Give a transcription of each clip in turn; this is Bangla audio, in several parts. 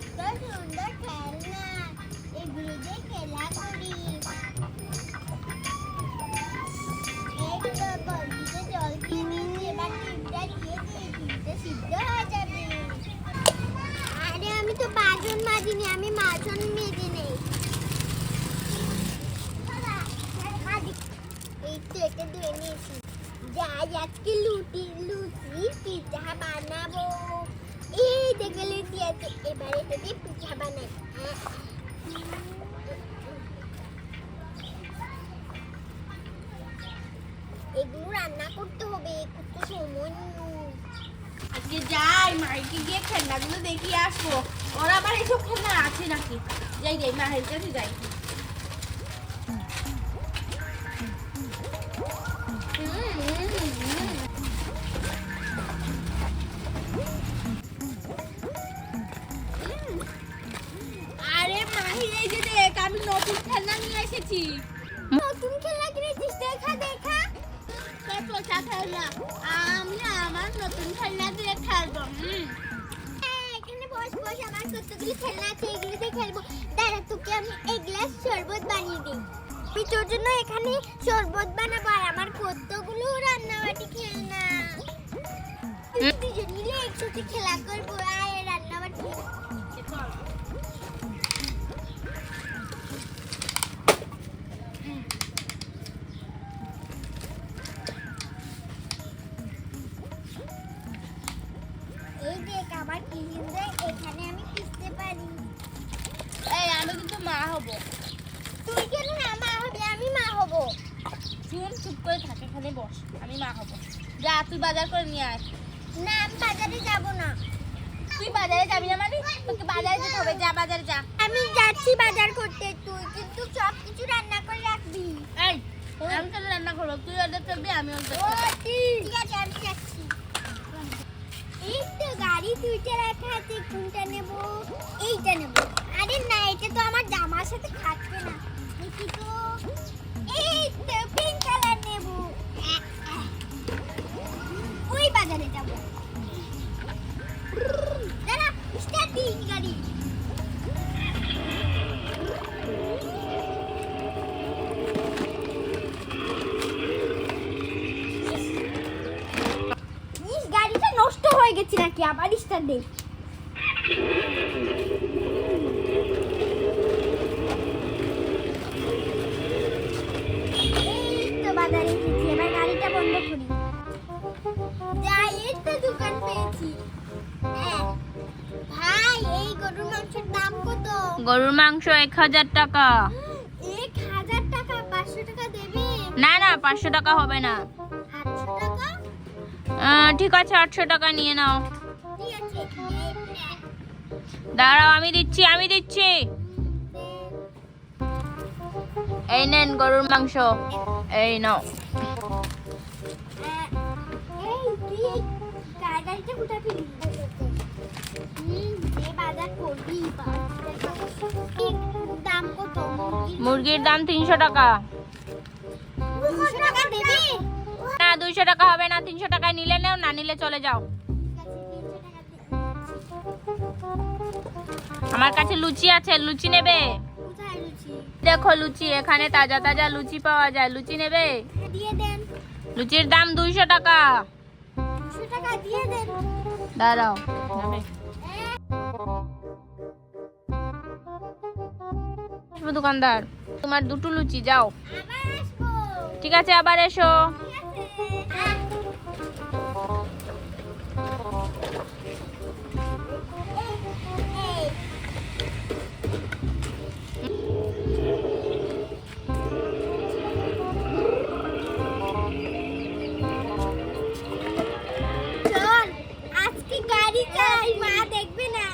সুন্দর খেলনা, এগুলো দিয়ে খেলা করি। বলদিতে জল দিয়ে দিয়েছি, এবার ডিমটা দিয়ে দিই, ডিমটা সিদ্ধ হয়ে যাবে। আরে আমি তো বাজন মাজিনি, আমি মাজন মেজে নেই। এই তো এটা ধুয়ে নিয়েছি। যাই আজকে লুচি পিঠা বানাবো। এই দেখে লুচি আছে, এবার এটা দিয়ে পিঠা বানাই। এগুলো রান্না করতে হবে, একটু সময় নেই। আজকে যাই মাইকে গিয়ে খেলনাগুলো দেখিয়ে আসবো। ওরা আবার এইসব খেলনা আছে নাকি? যাই যাই মায়ের কাছে যাই। আরে মাহি এই যে দেখ, আমি নতুন খেলনা নিয়ে এসেছি। নতুন খেলনা কিনেছিস? দেখা দেখা। পোষা খেলনা, আমি আমার নতুন খেলনা দিয়ে খেলবো। এখানে বস বস, আমার কতগুলি খেলনা আছে, এগুলো দিয়ে খেলবো। দাঁড়া, তোকে আমি এক গ্লাস শরবত বানিয়ে দিই। আমি তোর জন্য এখানে শরবত বানাবো, আর আমার কতগুলো রান্নাবাটি খেলনা। দুজন মিলে একসাথে খেলা করবো। আয় রান্নাবাটি। এই দেখ আমার কি সুন্দর, এখানে আমি পিষতে পারি। এই আমি কিন্তু মা হব। তুই কেন না মা হবি? আমি মা হব। শুন, চুপ করে থাকে, এখানে বস, আমি মা হব। যা তুই বাজার করে নিয়ে আয়। না, আমি বাজারে যাব না। তুই বাজারে যাবি না মানে? তোকে বাজারে যেতে হবে, যা বাজারে যা। আমি যাচ্ছি বাজার করতে, তুই কিন্তু সব কিছু রান্না করে রাখবি। এই আমি কেন রান্না করবো? তুই অর্ডার করবি, আমি অর্ডার ও করবো। ঠিক আছে, আমি যাচ্ছি। এই তো গাড়ি দুইটা রাখা আছে, কোনটা নেব? এইটা নেব। আরে না, এটা তো আমার জামার সাথে খাচ্ছে না। দেখি তো, এই তো পিঙ্ক কালার নেব। ওই বাজারে যাব। দাঁড়া, স্টার্ট দিন গাড়ি। গাড়িটা নষ্ট হয়ে গেছে নাকি? আবার স্টার্ট দে। এই তো বাজারে এসেছি, এবার গাড়িটা বন্ধ করি। যাই, এই তো দোকান পেয়েছি। হ্যাঁ। ভাই, এই গরুর মাংসের দাম কত? গরুর মাংস 1000 টাকা। 1000 টাকা? 500 টাকা দেবে? না না, 500 টাকা হবে না। 800 টাকা? ঠিক আছে, 800 টাকা নিয়ে নাও। ঠিক আছে। দাঁড়াও, আমি দিচ্ছি। এই নেন গরুর মাংস, এই নাও। এই তুই এই গাড়িটা কোথায় পেলি? যে বাজার করবি, দাম কত? মুরগির দাম 300 টাকা। 200 টাকা দেবে? না, 200 টাকা হবে না। 300 টাকায় নিলে নাও, না নিলে চলে যাও। আমার কাছে লুচি আছে, লুচি নেবে? কোথায় লুচি? দেখো লুচি, এখানে তাজা তাজা লুচি পাওয়া যায়, লুচি নেবে? দিয়ে দেন। লুচির দাম 200 টাকা। 200 টাকা দিয়ে দেন। দাঁড়াও, দোকানদার, তোমার 2টো লুচি, যাও। আবার আসবো। ঠিক আছে, আবার এসো। ঠিক আছে। চল, আজকে গাড়ি চাই, মা দেখবে না।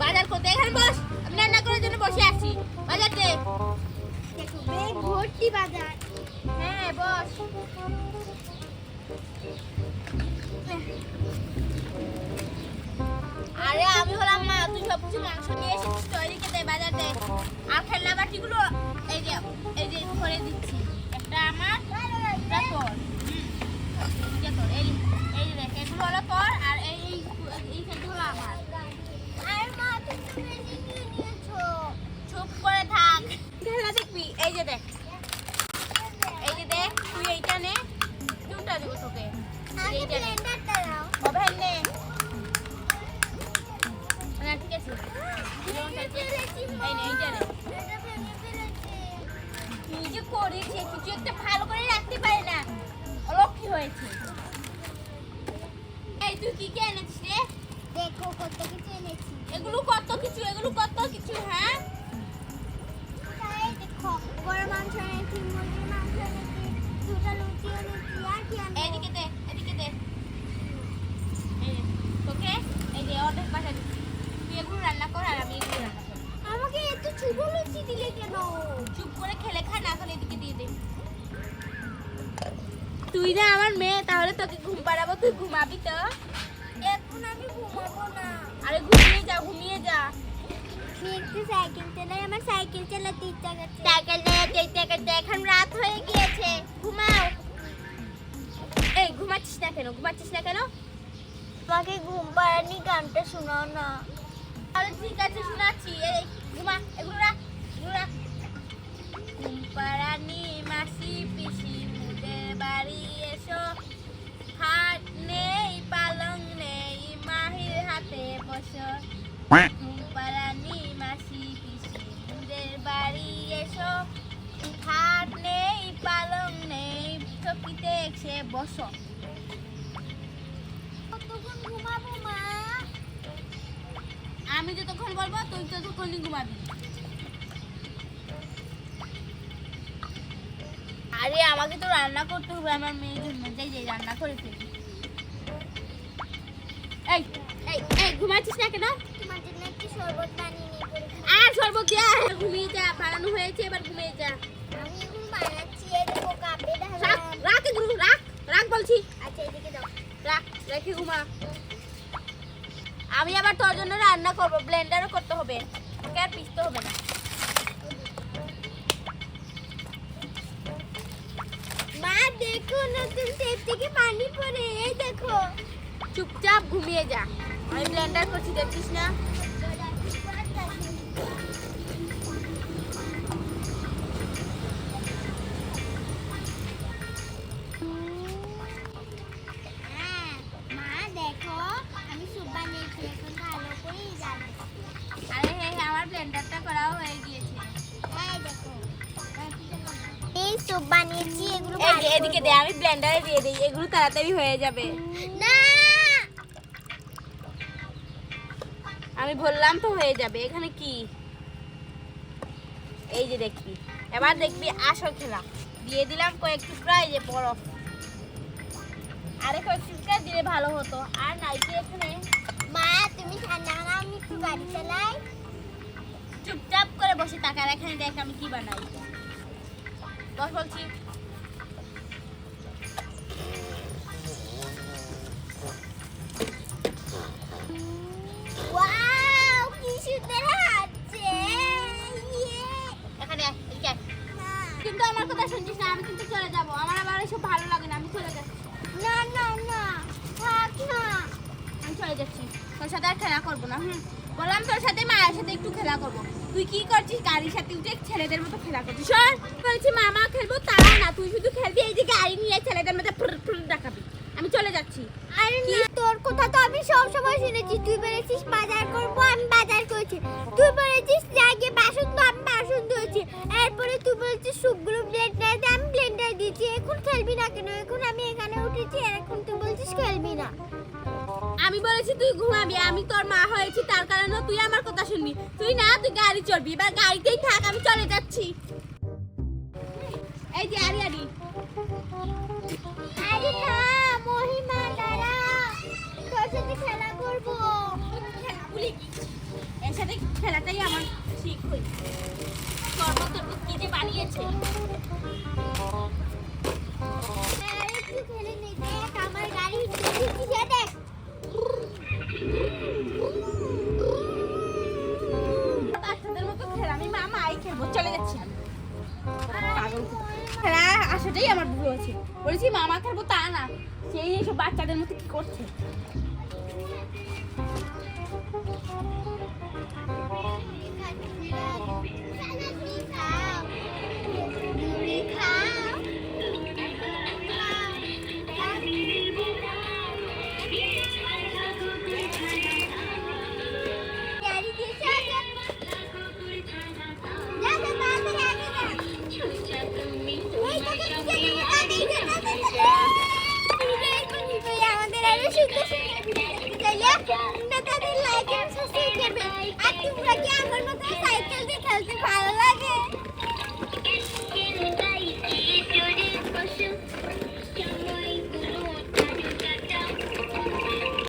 বাজার করতে এখানে বস, আমি রান্না করার জন্য বসে আছি। বাজার দে। দেখো বেগ ভর্তি বাজার। হ্যাঁ বস। আরে আমি হলাম মা, তুই সবকিছু মাংস নিয়ে এসেছিস তো, এদিকে দে বাজার দে। আর খেলনা বাটিগুলো এই যে করে দিচ্ছি। একটা আমার, একটা তোর। এটা তোর। এই দেখ, এগুলো হলো তোর আর এই খেলনাগুলো আমার। আর মা তুমি নিয়ে নিয়েছো। চুপ করে থাক। খেলা দেখবি? এই যে দেখ, তুই এইটা নে। কোনটা দেবো তোকে? আগে এইটা নে। ব্লেন্ডারটা দাও। ওভেন নে। না ঠিক আছে। ভেঙে ফেলেছি মা। এই নে, এইটা নে। এটা ভেঙে ফেলেছি। তুই যে করেছে কিছু একটা ভালো করে রাখতে পারে না। অলক্ষী হয়েছে। এই তুই কি কি এনেছিস রে? দেখো কত কিছু এনেছি। এগুলো কত কিছু, হ্যাঁ? এই দেখো বড় মাংস এনেছি, মুরগির মাংস এনেছি, দুটো লুচি এনেছি, আর কি আনবো? এদিকে দে। এই নে, তোকে এই যে অর্ডার পাঠা দিচ্ছি। তুই এগুলো রান্না কর আর আমি এগুলো রান্না করি। আমাকে এত ছোট লুচি দিলে কেন? চুপ করে খেলে খা, না খেলে এদিকে দিয়ে দে। তুই না আমার মেয়ে, তাহলে তোকে ঘুম পাড়াবো, তুই ঘুমাবি তো? এখন আমি ঘুমাবো না। আরে ঘুমিয়ে যা। আমি একটু সাইকেল চালাই, আমার সাইকেল চালাতে ইচ্ছা করছে। সাইকেল চালাতে এখন রাত হয়ে গিয়েছে, ঘুমাও। এই ঘুমাচ্ছিস না কেন? আমাকে ঘুম পাড়ানি, গানটা শোনাও না। তাহলে ঠিক আছে, শোনাচ্ছি। এই ঘুমা, এগুলো রাখ। ঘুম পাড়ানি মাসি পিসি মুদের বাড়ি এসো, খাট নেই পালং নেই মাহির হাতে বসো। ঘুম পাড়ানি মাসি পিসি মুদের বাড়ি এসো, খাট নেই পালং নেই চকিতে এসে বসো। কতক্ষণ ঘুমাবো মা? আমি যতক্ষণ বলবো তুই ততক্ষণই ঘুমাবি। আরে আমাকে তো রান্না করতে হবে আমার মেয়ের জন্য। যাই রান্না করে ফেলি। এই ঘুমাচ্ছিস না কেন? তোমার জন্য একটু শরবত বানিয়ে নিয়ে পড়ে। আর শরবত দিয়া ঘুমিয়ে যা, বানানো হয়েছে, এবার ঘুমিয়ে যা। আমি এখন বানাচ্ছি, এই দেখো কাপে রাখ এগুলো, রাখ বলছি। আচ্ছা এদিকে দাও। রেখে ঘুমা। আমি আবার তোর জন্য রান্না করবো, ব্লেন্ডারও করতে হবে, তোকে আর পিষতে হবে না। মা দেখো নতুন টেপ থেকে পানি পড়ে, এই দেখো। চুপচাপ ঘুমিয়ে যা। আমি ব্লেন্ডার করছি, দেখছিস না? হ্যাঁ, মা দেখো আমি স্যুপ বানিয়েছি, এখন ভালো করেই জানো। আরে আমার ব্লেন্ডারটা করাও হয়ে গিয়েছে। এই দেখো এই স্যুপ বানিয়েছি, এগুলো এই যে এদিকে দে, আমি ব্লেন্ডারে দিয়ে দিই, এগুলো তাড়াতাড়ি হয়ে যাবে। না। আমি বললাম তো হয়ে যাবে। এখানে কি? এই যে দেখবি, এবার দেখবি আসল খেলা। দিয়ে দিলাম কয়েক টুকরা এই যে বরফ। আরে কয়েক টুকরা দিলে ভালো হতো। আর নাইকি এখানে। মা তুমি ঠান্ডা না, আমি একটু গাড়ি চালাই। চুপচাপ করে বসে থাক আর এখানে দেখ আমি কি বানাই। বস বলছি। ওয়াও কি সুন্দর হাঁটছে। এখানে আয়, এদিকে আয়। না কিন্তু আমার কথা শুনছিস না, আমি কিন্তু চলে যাব। আমার আবার এসব ভালো লাগে না, আমি চলে যাচ্ছি। না না না, থাক না। আমি চলে যাচ্ছি, তোর সাথে আর খেলা করবো না। বললাম তোর সাথে মায়ের সাথে একটু খেলা করবো। তুই কি করছিস? গাড়ির সাথে উঠে ছেলেদের মতো খেলা করছিস। শোন, বলছি মামা খেলবো তা না, তুই শুধু খেলবি এই যে গাড়ি নিয়ে ছেলেদের মধ্যে দেখাবি। আমি চলে যাচ্ছি। আরে না, তোর কথা তো আমি সব সময় শুনেছি। তুই বলেছিস বাজার করবো, আমি বাজার করছি। তুই বলেছিস জায়গায় বাসন তো, আমি বাসন ধুয়েছি। এরপরে তুই বলছিস সবগুলো ব্লেন্ডার দিয়ে, আমি ব্লেন্ডার দিয়েছি। এখন খেলবি না কেন? এখন আমি এখানে উঠেছি আর এখন তুই বলছিস খেলবি না। আমি বলেছি তুই ঘুমাবি, আমি তোর মা হয়েছি তার কারণে তুই আমার কথা শুনবি। তুই গাড়ি চড়বি, এবার গাড়িতেই থাক, আমি চলে যাচ্ছি। এই যে আরি আরে না মহিমা, দাঁড়া, তোর সাথে খেলা করবো। এর সাথে খেলাটাই আমার ঠিক হয়েছে। শরবত কি যে বানিয়েছে। আরে তুই খেলে নে, দেখ আমার গাড়ি দিচ্ছি, দেখ। বাচ্চাদের মতো খেলবো, চলে যাচ্ছি আমি। পাগল খেলা আসাটাই আমার ভুল হয়েছে। বলেছি মামা খেলবো তা না, সেই এইসব বাচ্চাদের মতো কি করছে। আমাদের আরো সুন্দর সুন্দর লাইক এন্ড সাবস্ক্রাইব করবেন। আর তোমরা কি আমার মতো সাইকেল দিয়ে খেলতে ভালো লাগে?